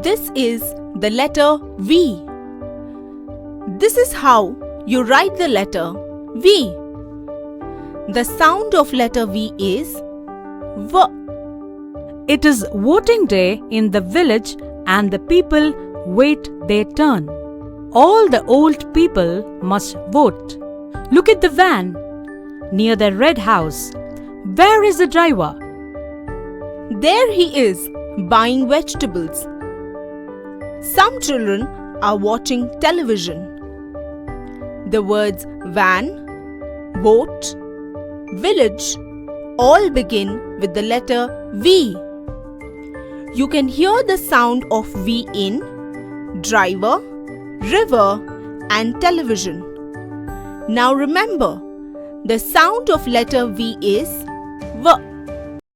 This is the letter V. This is how you write the letter V. The sound of letter V is V. It is voting day in the village and the people wait their turn. All the old people must vote. Look at the van near the red house. Where is the driver? There he is, buying vegetables. Some children are watching television. The words van, vote, village all begin with the letter V. You can hear the sound of V in driver, river, and television. Now remember, the sound of letter V is